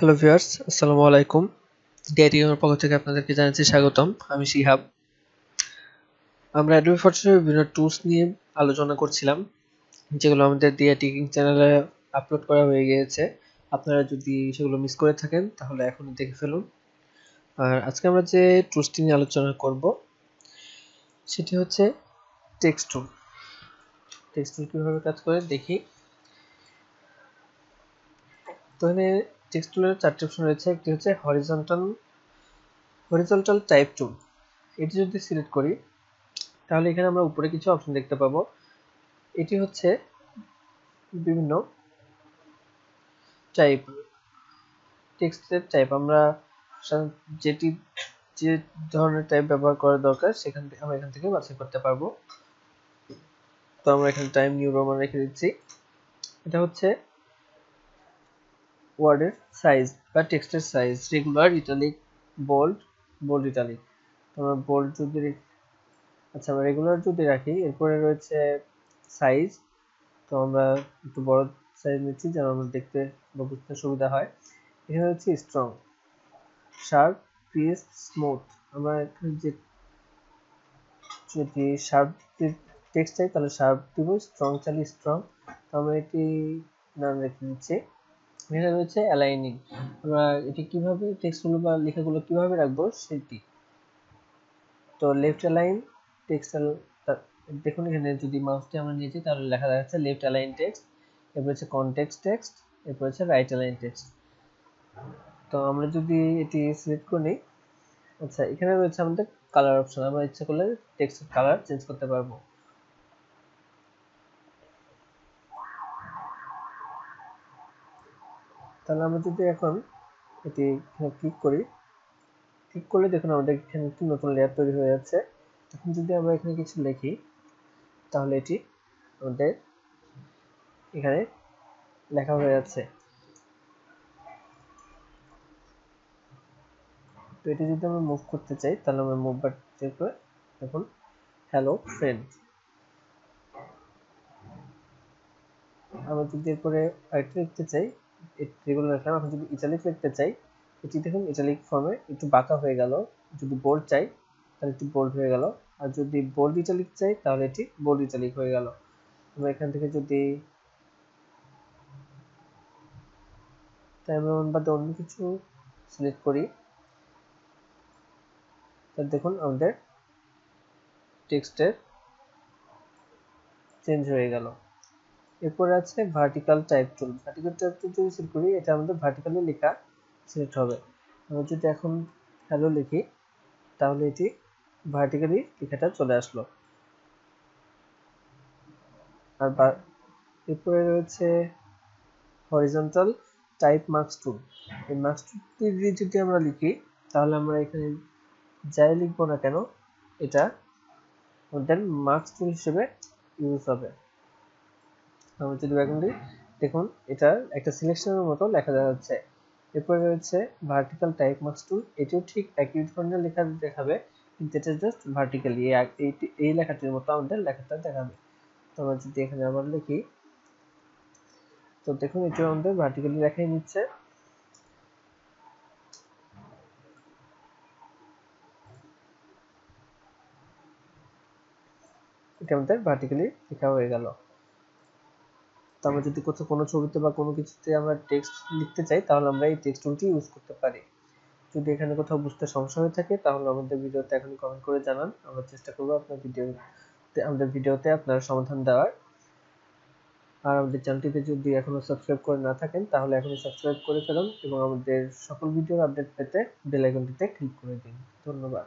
Hello viewers, আসসালামু আলাইকুম। ডিআইটিএম এর পক্ষ থেকে আপনাদেরকে জানাচ্ছি স্বাগতম। আমি শিহাব। আমরা অ্যাডোবি ফটোশপের বিভিন্ন টুলস নিয়ে আলোচনা করছিলাম, যেগুলো আমাদের ডিআইটিএম চ্যানেলে আপলোড করা হয়ে গিয়েছে। আপনারা যদি সেগুলো মিস করে থাকেন তাহলে এখনই দেখে ফেলুন। আর আজকে আমরা যে টুলসটি নিয়ে আলোচনা করব সেটি হচ্ছে টেক্সট টুল। টেক্সট টুল কীভাবে কাজ করে দেখি। তো এখানে টেক্সট টুলের চারটি অপশন রয়েছে। একটি হচ্ছে হরিজন্টাল টাইপ টুল। এটি যদি সিলেক্ট করি তাহলে এখানে আমরা উপরে কিছু অপশন দেখতে পাবো। এটি হচ্ছে বিভিন্ন টাইপ, টেক্সটের টাইপ। আমরা যে ধরনের টাইপ ব্যবহার করা দরকার আমরা এখান থেকে বাছাই করতে পারবো। তো আমরা এখানে টাইম নিউ রোমান রেখে দিচ্ছি। এটা হচ্ছে ওয়ার্ডের সাইজ বা টেক্সটের size, regular, italic, bold italic. আমরা বোল্ড যদি আমরা রেগুলার যদি রাখি, এরপরে রয়েছে সাইজ। তো আমরা একটু বড় সাইজ নিচ্ছি যেন আমরা দেখতে বা বুঝতে সুবিধা হয়। এখানে হচ্ছে স্ট্রং, শার্প, ক্রিস্প, স্মুথ। আমরা এখানে যদি শার্প টেক্সট চাই তাহলে শার্প দিব, স্ট্রং চাইলে স্ট্রং। তো আমরা এটি নাম রেখে দিচ্ছি। এখানে রয়েছে অ্যালাইনিং, আমরা এটি কিভাবে টেক্সটগুলো বা লেখাগুলো কিভাবে রাখবো সেটি। তো লেফট অ্যালাইন টেক্সট, দেখুন এখানে যদি মাউসটি আমরা নিয়েছি তাহলে লেখা যাচ্ছে লেফট অ্যালাইন টেক্সট, এরপর হচ্ছে কনটেক্সট টেক্সট, এরপর হচ্ছে রাইট অ্যালাইন টেক্সট। তো আমরা যদি এটি সিলেক্ট করি, আচ্ছা এখানে রয়েছে আমাদের কালার অপশন। আমরা ইচ্ছা করলে টেক্সটের কালার চেঞ্জ করতে পারবো। তাহলে আমরা যদি এখন এটি ক্লিক করলে দেখুন আমাদের এখানে একটি নতুন লেয়ার তৈরি হয়ে যাচ্ছে। এখন যদি আমরা এখানে কিছু লিখি তাহলে এটি আমাদের এখানে লেখা হয়ে যাচ্ছে। তো এটি যদি আমরা মুভ করতে চাই তাহলে আমরা মুভ বাটন ক্লিক করে দেখুন হ্যালো ফ্রেন্ড। আমরা যদি এরপরে আরেকটা লিখতে চাই, রেগুলার রাখলাম। এখন যদি ইটালিক লিখতে চাই, এটি দেখুন ইটালিক ফর্মে একটু বাঁকা হয়ে গেল। যদি বোল্ড চাই তাহলে এটি বোল্ড হয়ে গেল, আর যদি বোল্ড ইটালিক চাই তাহলে এটি বোল্ড ইটালিক হয়ে গেল। আমরা এখান থেকে যদি টাইম বাদে অন্য কিছু সিলেক্ট করি তাহলে দেখুন আমাদের টেক্সটের চেঞ্জ হয়ে গেল। এরপরে আছে ভার্টিক্যাল টাইপ টুল। ভার্টিক্যাল টাইপ টুল যদি সিলেক্ট করি, এটা আমাদের ভার্টিক্যালি লেখা সিলেক্ট হবে। আমরা যদি এখন হ্যালো লিখি তাহলে এটি ভার্টিক্যালি লেখাটা চলে আসলো। আর এরপরে রয়েছে হরিজন্টাল টাইপ মার্কস টুল। এই মার্কস টুলটি দিয়ে যদি আমরা লিখি তাহলে আমরা এখানে যাই লিখবো না কেন এটা আমাদের মার্কস টুল হিসেবে ইউজ হবে। আমরা যদি ব্যাকগ্রাউন্ড দিই দেখুন এটা একটা সিলেকশনের মতো লেখা যাচ্ছে। এরপরে রয়েছে ভার্টিক্যাল টাইপ মার্কস টুল। এটিও ঠিক একই ধরনের লেখা দেখাবে, কিন্তু এটা জাস্ট ভার্টিক্যালি এই লেখাটির মতো আমাদের লেখাটা দেখাবে। তো আমরা যদি এখানে আবার লিখি তো দেখুন এটিও আমাদের ভার্টিক্যালি লেখাই নিচ্ছে। এটা আমাদের ভার্টিক্যালি লেখা হয়ে গেল। তো আমরা যদি কোনো ছবিতে বা কোনো কিছুতে আমরা টেক্সট লিখতে চাই তাহলে আমরা এই টেক্সট টুলটি ইউজ করতে পারি। যদি এখানে কোথাও বুঝতে সমস্যা হয়ে থাকে তাহলে আমাদের ভিডিওতে এখন কমেন্ট করে জানান। আমরা চেষ্টা করব আমাদের ভিডিওতে আপনার সমাধান দেওয়ার। আর আমাদের চ্যানেলটিতে যদি এখনো সাবস্ক্রাইব করে না থাকেন তাহলে এখনই সাবস্ক্রাইব করে ফেলুন এবং আমাদের সকল ভিডিওর আপডেট পেতে বেল আইকনটিতে ক্লিক করে দিন। ধন্যবাদ।